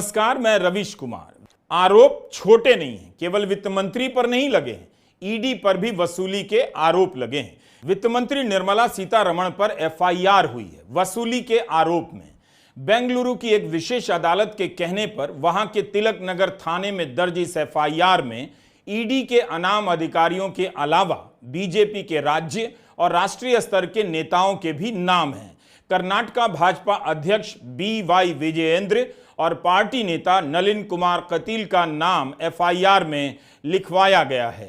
नमस्कार, मैं रविश कुमार। आरोप छोटे नहीं हैं, केवल वित्त मंत्री पर नहीं लगे हैं, ईडी पर भी वसूली के आरोप लगे हैं। वित्त मंत्री निर्मला सीतारमण पर एफआईआर हुई है वसूली के आरोप में। बेंगलुरु की एक विशेष अदालत के कहने पर वहां के तिलक नगर थाने में दर्ज इस एफआईआर में ईडी के अनाम अधिकारियों के अलावा बीजेपी के राज्य और राष्ट्रीय स्तर के नेताओं के भी नाम हैं। कर्नाटका भाजपा अध्यक्ष BY विजयेंद्र और पार्टी नेता नलिन कुमार कतील का नाम एफआईआर में लिखवाया गया है।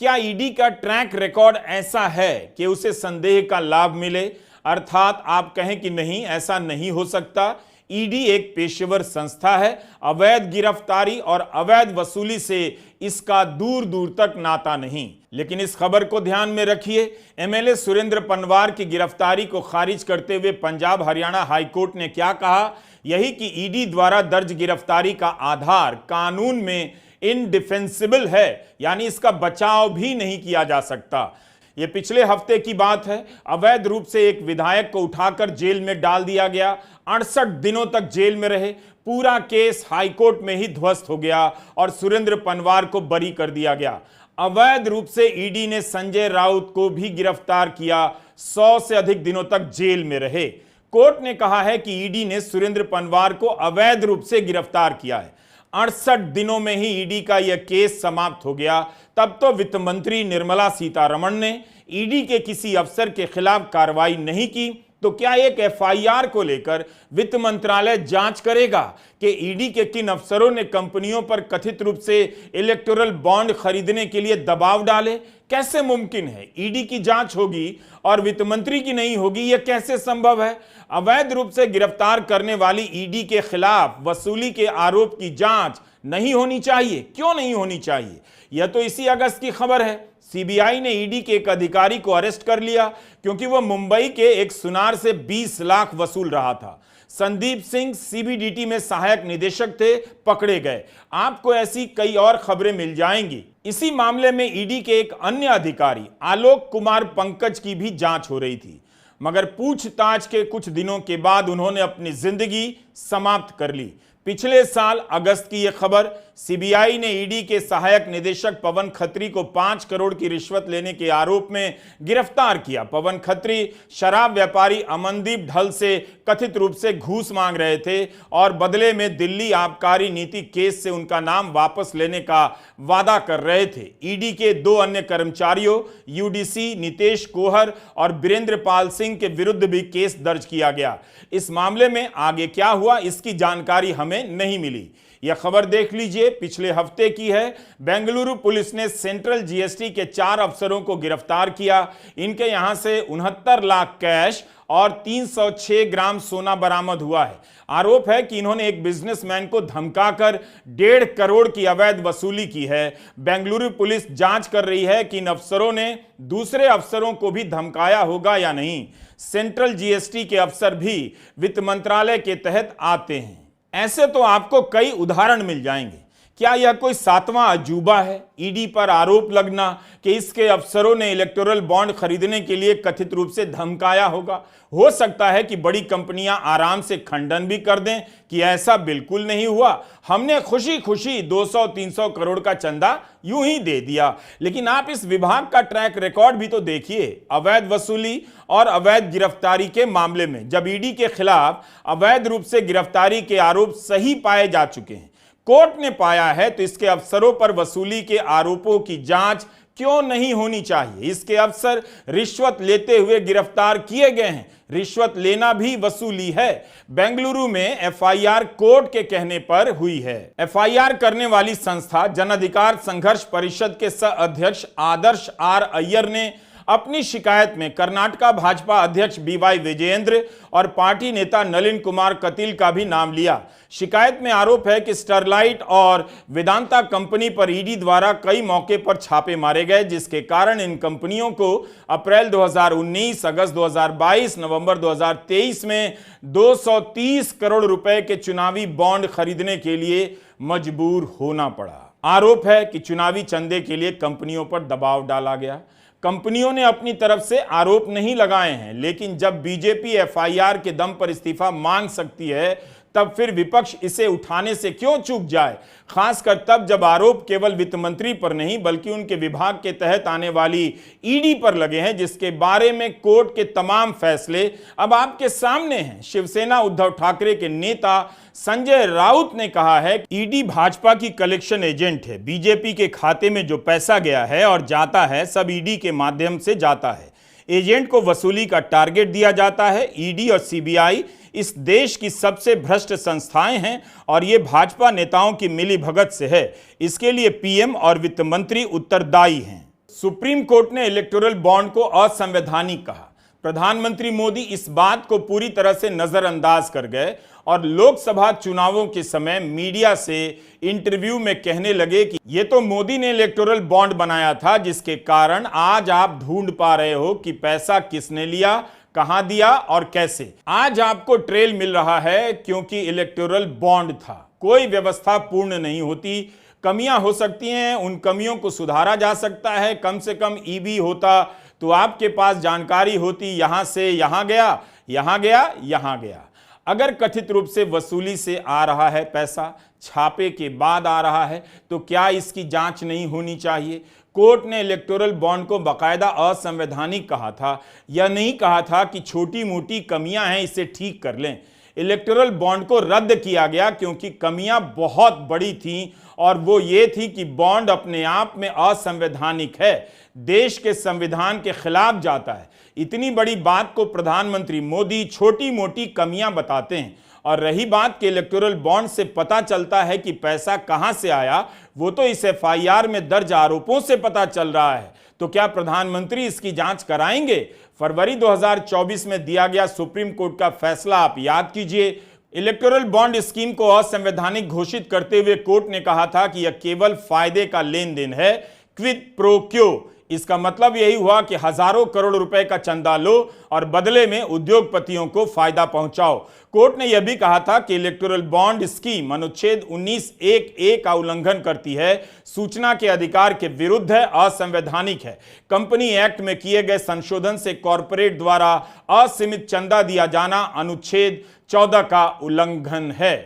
क्या ईडी का ट्रैक रिकॉर्ड ऐसा है कि उसे संदेह का लाभ मिले? अर्थात आप कहें कि नहीं, ऐसा नहीं हो सकता। ईडी एक पेशेवर संस्था है। अवैध गिरफ्तारी और अवैध वसूली से इसका दूर दूर तक नाता नहीं। लेकिन इस खबर को ध्यान में रखिए, एमएलए सुरेंद्र पनवार की गिरफ्तारी को खारिज करते हुए पंजाब हरियाणा हाईकोर्ट ने क्या कहा? यही कि ईडी द्वारा दर्ज गिरफ्तारी का आधार कानून में इनडिफेंसिबल है, यानी इसका बचाव भी नहीं किया जा सकता। यह पिछले हफ्ते की बात है। अवैध रूप से एक विधायक को उठाकर जेल में डाल दिया गया, 68 दिनों तक जेल में रहे। पूरा केस हाईकोर्ट में ही ध्वस्त हो गया और सुरेंद्र पनवार को बरी कर दिया गया। अवैध रूप से ईडी ने संजय राउत को भी गिरफ्तार किया, 100 से अधिक दिनों तक जेल में रहे। कोर्ट ने कहा है कि ईडी ने सुरेंद्र पनवार को अवैध रूप से गिरफ्तार किया है। 68 दिनों में ही ईडी का यह केस समाप्त हो गया। तब तो वित्त मंत्री निर्मला सीतारमण ने ईडी के किसी अफसर के खिलाफ कार्रवाई नहीं की, तो क्या एक एफआईआर को लेकर वित्त मंत्रालय जांच करेगा कि ईडी के किन अफसरों ने कंपनियों पर कथित रूप से इलेक्टोरल बॉन्ड खरीदने के लिए दबाव डाले? कैसे मुमकिन है ईडी की जांच होगी और वित्त मंत्री की नहीं होगी? यह कैसे संभव है? अवैध रूप से गिरफ्तार करने वाली ईडी के खिलाफ वसूली के आरोप की जांच नहीं होनी चाहिए। क्यों नहीं होनी चाहिए? यह तो इसी अगस्त की खबर है। सीबीआई ने ईडी के एक अधिकारी को अरेस्ट कर लिया क्योंकि वह मुंबई के एक सुनार से 20 लाख वसूल रहा था। संदीप सिंह सीबीडीटी में सहायक निदेशक थे, पकड़े गए। आपको ऐसी कई और खबरें मिल जाएंगी। इसी मामले में ईडी के एक अन्य अधिकारी आलोक कुमार पंकज की भी जांच हो रही थी, मगर पूछताछ के कुछ दिनों के बाद उन्होंने अपनी जिंदगी समाप्त कर ली। पिछले साल अगस्त की यह खबर। सीबीआई ने ईडी के सहायक निदेशक पवन खत्री को 5 करोड़ की रिश्वत लेने के आरोप में गिरफ्तार किया। पवन खत्री शराब व्यापारी अमनदीप ढल से कथित रूप से घूस मांग रहे थे और बदले में दिल्ली आबकारी नीति केस से उनका नाम वापस लेने का वादा कर रहे थे। ईडी के 2 अन्य कर्मचारियों यूडीसी नितेश कोहर और बीरेंद्र पाल सिंह के विरुद्ध भी केस दर्ज किया गया। इस मामले में आगे क्या हुआ, इसकी जानकारी हमें नहीं मिली। यह खबर देख लीजिए, पिछले हफ्ते की है। बेंगलुरु पुलिस ने सेंट्रल जीएसटी के 4 अफसरों को गिरफ्तार किया। इनके यहां से 69 लाख कैश और 306 ग्राम सोना बरामद हुआ है। आरोप है कि इन्होंने एक बिजनेसमैन को धमकाकर 1.5 करोड़ की अवैध वसूली की है। बेंगलुरु पुलिस जांच कर रही है कि इन अफसरों ने दूसरे अफसरों को भी धमकाया होगा या नहीं। सेंट्रल जीएसटी के अफसर भी वित्त मंत्रालय के तहत आते हैं। ऐसे तो आपको कई उदाहरण मिल जाएंगे। क्या यह कोई 7वां अजूबा है? ईडी पर आरोप लगना कि इसके अफसरों ने इलेक्टोरल बॉन्ड खरीदने के लिए कथित रूप से धमकाया होगा। हो सकता है कि बड़ी कंपनियां आराम से खंडन भी कर दें कि ऐसा बिल्कुल नहीं हुआ, हमने खुशी खुशी 200-300 करोड़ का चंदा यूं ही दे दिया। लेकिन आप इस विभाग का ट्रैक रिकॉर्ड भी तो देखिए। अवैध वसूली और अवैध गिरफ्तारी के मामले में जब ईडी के खिलाफ अवैध रूप से गिरफ्तारी के आरोप सही पाए जा चुके हैं, कोर्ट ने पाया है, तो इसके अफसरों पर वसूली के आरोपों की जांच क्यों नहीं होनी चाहिए? इसके अफसर रिश्वत लेते हुए गिरफ्तार किए गए हैं। रिश्वत लेना भी वसूली है। बेंगलुरु में एफआईआर कोर्ट के कहने पर हुई है। एफआईआर करने वाली संस्था जन अधिकार संघर्ष परिषद के सह अध्यक्ष आदर्श आर अय्यर ने अपनी शिकायत में कर्नाटका भाजपा अध्यक्ष BY विजयेंद्र और पार्टी नेता नलिन कुमार कतील का भी नाम लिया। शिकायत में आरोप है कि स्टरलाइट और वेदांता कंपनी पर ईडी द्वारा कई मौके पर छापे मारे गए, जिसके कारण इन कंपनियों को अप्रैल 2019, अगस्त 2022, नवंबर 2023 में 230 करोड़ रुपए के चुनावी बॉन्ड खरीदने के लिए मजबूर होना पड़ा। आरोप है कि चुनावी चंदे के लिए कंपनियों पर दबाव डाला गया। कंपनियों ने अपनी तरफ से आरोप नहीं लगाए हैं, लेकिन जब बीजेपी एफआईआर के दम पर इस्तीफा मांग सकती है तब फिर विपक्ष इसे उठाने से क्यों चूक जाए, खासकर तब जब आरोप केवल वित्त मंत्री पर नहीं बल्कि उनके विभाग के तहत आने वाली ईडी पर लगे हैं, जिसके बारे में कोर्ट के तमाम फैसले अब आपके सामने हैं। शिवसेना उद्धव ठाकरे के नेता संजय राउत ने कहा है कि ईडी भाजपा की कलेक्शन एजेंट है। बीजेपी के खाते में जो पैसा गया है और जाता है सब ईडी के माध्यम से जाता है। एजेंट को वसूली का टारगेट दिया जाता है। ईडी और सीबीआई इस देश की सबसे भ्रष्ट संस्थाएं हैं और ये भाजपा नेताओं की मिलीभगत से है। इसके लिए पीएम और वित्त मंत्री उत्तरदायी हैं। सुप्रीम कोर्ट ने इलेक्टोरल बॉन्ड को असंवैधानिक कहा। प्रधानमंत्री मोदी इस बात को पूरी तरह से नजरअंदाज कर गए और लोकसभा चुनावों के समय मीडिया से इंटरव्यू में कहने लगे कि ये तो मोदी ने इलेक्टोरल बॉन्ड बनाया था, जिसके कारण आज आप ढूंढ पा रहे हो कि पैसा किसने लिया, कहां दिया और कैसे। आज आपको ट्रेल मिल रहा है क्योंकि इलेक्टोरल बॉन्ड था। कोई व्यवस्था पूर्ण नहीं होती, कमियां हो सकती हैं, उन कमियों को सुधारा जा सकता है। कम से कम ईबी होता तो आपके पास जानकारी होती, यहां से यहां गया, यहां गया, यहां गया। अगर कथित रूप से वसूली से आ रहा है पैसा, छापे के बाद आ रहा है, तो क्या इसकी जांच नहीं होनी चाहिए? कोर्ट ने इलेक्टोरल बॉन्ड को बाकायदा असंवैधानिक कहा था, या नहीं कहा था कि छोटी मोटी कमियां हैं, इसे ठीक कर लें। इलेक्टोरल बॉन्ड को रद्द किया गया क्योंकि कमियां बहुत बड़ी थीं और वो ये थी कि बॉन्ड अपने आप में असंवैधानिक है, देश के संविधान के खिलाफ जाता है। इतनी बड़ी बात को प्रधानमंत्री मोदी छोटी मोटी कमियां बताते हैं। और रही बात कि इलेक्टोरल बॉन्ड से पता चलता है कि पैसा कहां से आया, वो तो इस एफआईआर में दर्ज आरोपों से पता चल रहा है। तो क्या प्रधानमंत्री इसकी जांच कराएंगे? फरवरी 2024 में दिया गया सुप्रीम कोर्ट का फैसला आप याद कीजिए। इलेक्टोरल बॉन्ड स्कीम को असंवैधानिक घोषित करते हुए कोर्ट ने कहा था कि यह केवल फायदे का लेन देन है, क्विड प्रो क्यो। इसका मतलब यही हुआ कि हजारों करोड़ रुपए का चंदा लो और बदले में उद्योगपतियों को फायदा पहुंचाओ। कोर्ट ने यह भी कहा था कि इलेक्टोरल बॉन्ड स्कीम अनुच्छेद 19(1)(a) का उल्लंघन करती है, सूचना के अधिकार के विरुद्ध है, असंवैधानिक है। कंपनी एक्ट में किए गए संशोधन से कॉरपोरेट द्वारा असीमित चंदा दिया जाना अनुच्छेद 14 का उल्लंघन है।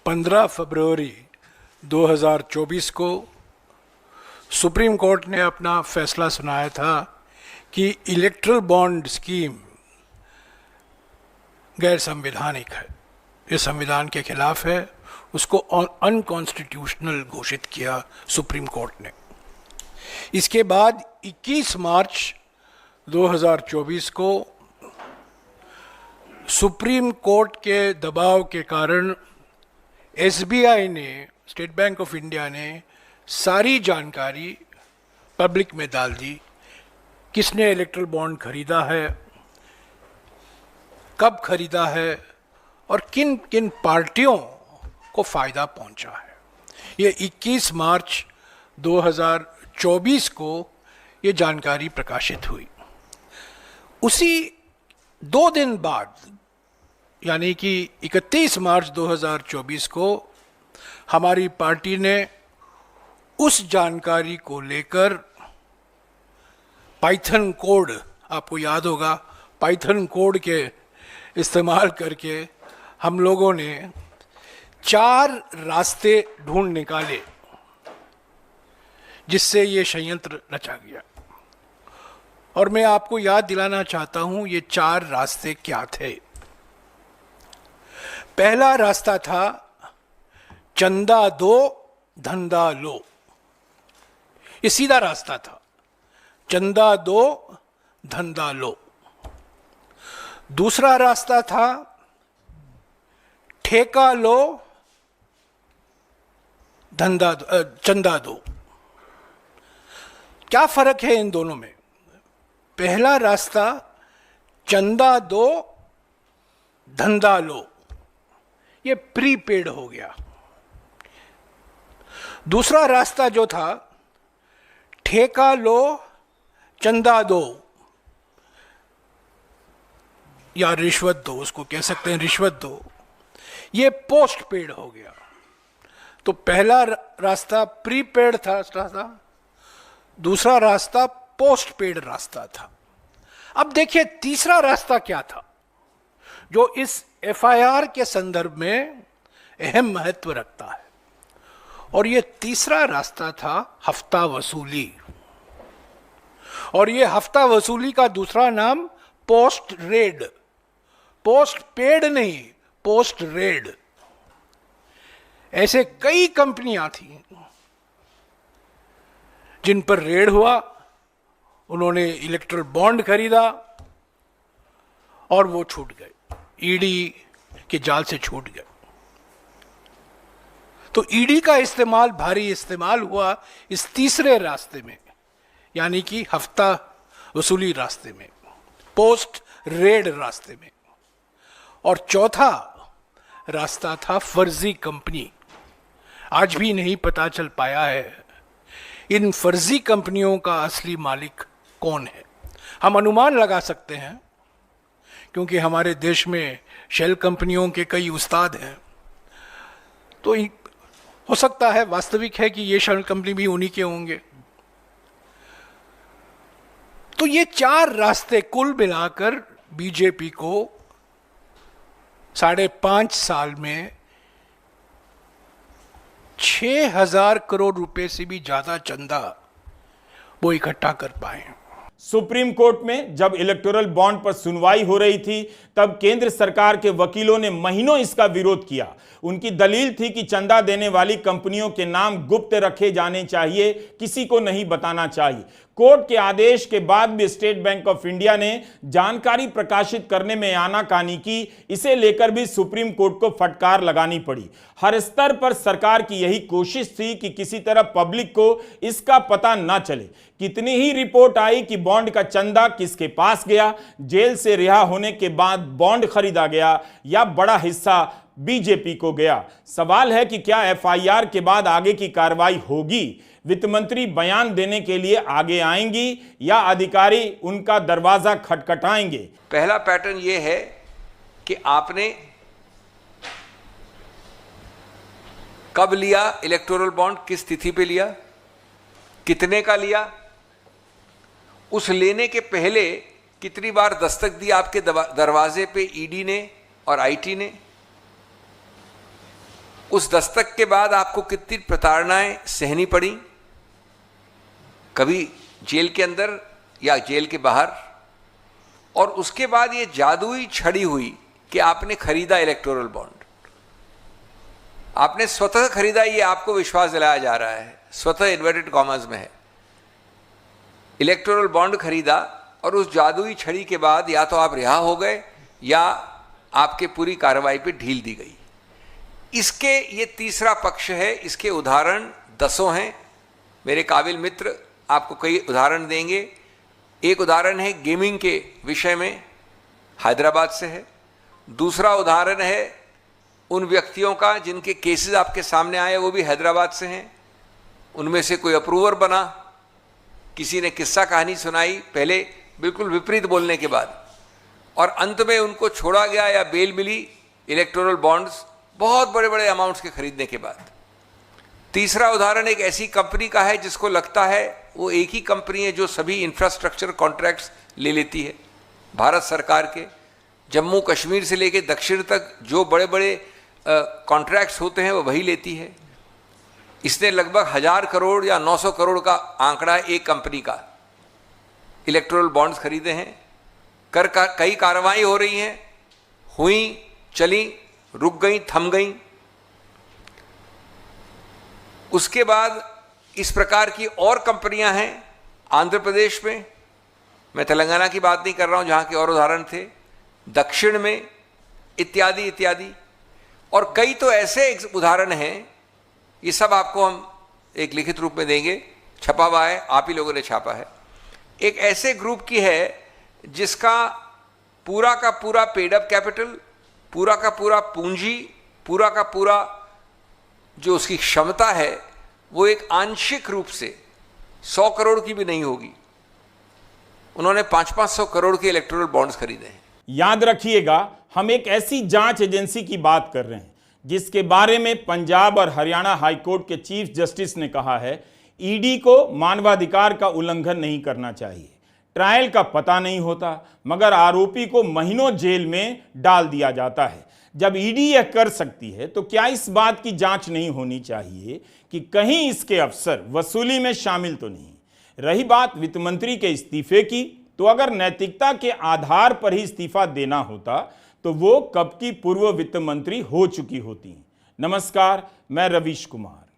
15 फरवरी 2024 को सुप्रीम कोर्ट ने अपना फैसला सुनाया था कि इलेक्टोरल बॉन्ड स्कीम गैर संवैधानिक है, ये संविधान के खिलाफ है, उसको अनकॉन्स्टिट्यूशनल घोषित किया सुप्रीम कोर्ट ने। इसके बाद 21 मार्च 2024 को सुप्रीम कोर्ट के दबाव के कारण एसबीआई ने, स्टेट बैंक ऑफ इंडिया ने सारी जानकारी पब्लिक में डाल दी। किसने इलेक्टोरल बॉन्ड खरीदा है, कब खरीदा है और किन किन पार्टियों को फायदा पहुंचा है। ये 21 मार्च 2024 को ये जानकारी प्रकाशित हुई। उसी 2 दिन बाद यानी कि 31 मार्च 2024 को हमारी पार्टी ने उस जानकारी को लेकर पाइथन कोड, आपको याद होगा, पाइथन कोड के इस्तेमाल करके हम लोगों ने 4 रास्ते ढूंढ निकाले जिससे ये षड्यंत्र रचा गया। और मैं आपको याद दिलाना चाहता हूं ये 4 रास्ते क्या थे। पहला रास्ता था चंदा दो धंधा लो, ये सीधा रास्ता था, चंदा दो धंधा लो। दूसरा रास्ता था ठेका लो धंधा चंदा दो। क्या फर्क है इन दोनों में? पहला रास्ता चंदा दो धंधा लो, ये प्रीपेड हो गया। दूसरा रास्ता जो था ठेका लो चंदा दो या रिश्वत दो, उसको कह सकते हैं रिश्वत दो, ये पोस्ट पेड हो गया। तो पहला रास्ता प्रीपेड था, दूसरा रास्ता पोस्ट पेड रास्ता था। अब देखिए तीसरा रास्ता क्या था जो इस एफआईआर के संदर्भ में अहम महत्व रखता है। और ये तीसरा रास्ता था हफ्ता वसूली, और ये हफ्ता वसूली का दूसरा नाम पोस्ट रेड, पोस्ट पेड नहीं, पोस्ट रेड। ऐसे कई कंपनियां थी जिन पर रेड हुआ, उन्होंने इलेक्ट्रल बॉन्ड खरीदा और वो छूट गए, ईडी के जाल से छूट गए। तो ईडी का इस्तेमाल, भारी इस्तेमाल हुआ इस तीसरे रास्ते में, यानी कि हफ्ता वसूली रास्ते में, पोस्ट रेड रास्ते में। और चौथा रास्ता था फर्जी कंपनी। आज भी नहीं पता चल पाया है इन फर्जी कंपनियों का असली मालिक कौन है। हम अनुमान लगा सकते हैं क्योंकि हमारे देश में शेल कंपनियों के कई उस्ताद हैं, तो हो सकता है, वास्तविक है कि ये शेल कंपनी भी उन्हीं के होंगे। तो ये चार रास्ते कुल मिलाकर बीजेपी को 5.5 साल में 6,000 करोड़ रुपए से भी ज्यादा चंदा वो इकट्ठा कर पाए। सुप्रीम कोर्ट में जब इलेक्टोरल बॉन्ड पर सुनवाई हो रही थी, तब केंद्र सरकार के वकीलों ने महीनों इसका विरोध किया। उनकी दलील थी कि चंदा देने वाली कंपनियों के नाम गुप्त रखे जाने चाहिए, किसी को नहीं बताना चाहिए। कोर्ट के आदेश के बाद भी स्टेट बैंक ऑफ इंडिया ने जानकारी प्रकाशित करने में आनाकानी की। इसे लेकर भी सुप्रीम कोर्ट को फटकार लगानी पड़ी। हर स्तर पर सरकार की यही कोशिश थी कि किसी तरह पब्लिक को इसका पता ना चले। कितनी ही रिपोर्ट आई कि बॉन्ड का चंदा किसके पास गया, जेल से रिहा होने के बाद बॉन्ड खरीदा गया या बड़ा हिस्सा बीजेपी को गया। सवाल है कि क्या एफआईआर के बाद आगे की कार्रवाई होगी? वित्त मंत्री बयान देने के लिए आगे आएंगी या अधिकारी उनका दरवाजा खटखटाएंगे? पहला पैटर्न यह है कि आपने कब लिया इलेक्टोरल बॉन्ड, किस तिथि पे लिया, कितने का लिया, उस लेने के पहले कितनी बार दस्तक दी आपके दरवाजे पे ईडी ने और आईटी ने, उस दस्तक के बाद आपको कितनी प्रताड़नाएं सहनी पड़ी, कभी जेल के अंदर या जेल के बाहर, और उसके बाद ये जादुई छड़ी हुई कि आपने खरीदा इलेक्टोरल बॉन्ड, आपने स्वतः खरीदा, ये आपको विश्वास दिलाया जा रहा है, स्वतः इन्वर्टेड कॉमर्स में है, इलेक्टोरल बॉन्ड खरीदा, और उस जादुई छड़ी के बाद या तो आप रिहा हो गए या आपके पूरी कार्रवाई पे ढील दी गई। इसके ये तीसरा पक्ष है। इसके उदाहरण दसों हैं। मेरे काबिल मित्र आपको कई उदाहरण देंगे। एक उदाहरण है गेमिंग के विषय में, हैदराबाद से है। दूसरा उदाहरण है उन व्यक्तियों का जिनके केसेस आपके सामने आए, वो भी हैदराबाद से हैं। उनमें से कोई अप्रूवर बना, किसी ने किस्सा कहानी सुनाई, पहले बिल्कुल विपरीत बोलने के बाद, और अंत में उनको छोड़ा गया या बेल मिली इलेक्टोरल बॉन्ड्स बहुत बड़े बड़े अमाउंट्स के खरीदने के बाद। तीसरा उदाहरण एक ऐसी कंपनी का है जिसको लगता है वो एक ही कंपनी है जो सभी इंफ्रास्ट्रक्चर कॉन्ट्रैक्ट्स ले लेती है भारत सरकार के। जम्मू कश्मीर से लेकर दक्षिण तक जो बड़े बड़े कॉन्ट्रैक्ट्स होते हैं वो वही लेती है। इसने लगभग 1000 करोड़ या 900 करोड़ का आंकड़ा एक कंपनी का इलेक्टोरल बॉन्ड्स खरीदे हैं। कई कार्रवाई हो रही हैं, हुई, चली, रुक गई, थम गई। उसके बाद इस प्रकार की और कंपनियां हैं आंध्र प्रदेश में, मैं तेलंगाना की बात नहीं कर रहा हूं जहां के और उदाहरण थे, दक्षिण में, इत्यादि इत्यादि। और कई तो ऐसे उदाहरण हैं, ये सब आपको हम एक लिखित रूप में देंगे, छपा हुआ है, आप ही लोगों ने छापा है। एक ऐसे ग्रुप की है जिसका पूरा का पूरा पेड अप कैपिटल, पूरा का पूरा पूंजी, पूरा का पूरा जो उसकी क्षमता है वो एक आंशिक रूप से 100 करोड़ की भी नहीं होगी। उन्होंने 500-500 करोड़ के इलेक्टोरल बॉन्ड्स खरीदे हैं। याद रखिएगा, हम एक ऐसी जांच एजेंसी की बात कर रहे हैं जिसके बारे में पंजाब और हरियाणा हाईकोर्ट के चीफ जस्टिस ने कहा है ईडी को मानवाधिकार का उल्लंघन नहीं करना चाहिए। ट्रायल का पता नहीं होता मगर आरोपी को महीनों जेल में डाल दिया जाता है। जब ईडी यह कर सकती है तो क्या इस बात की जांच नहीं होनी चाहिए कि कहीं इसके अफसर वसूली में शामिल तो नहीं? रही बात वित्त मंत्री के इस्तीफे की, तो अगर नैतिकता के आधार पर ही इस्तीफा देना होता तो वो कब की पूर्व वित्त मंत्री हो चुकी होती। नमस्कार, मैं रवीश कुमार।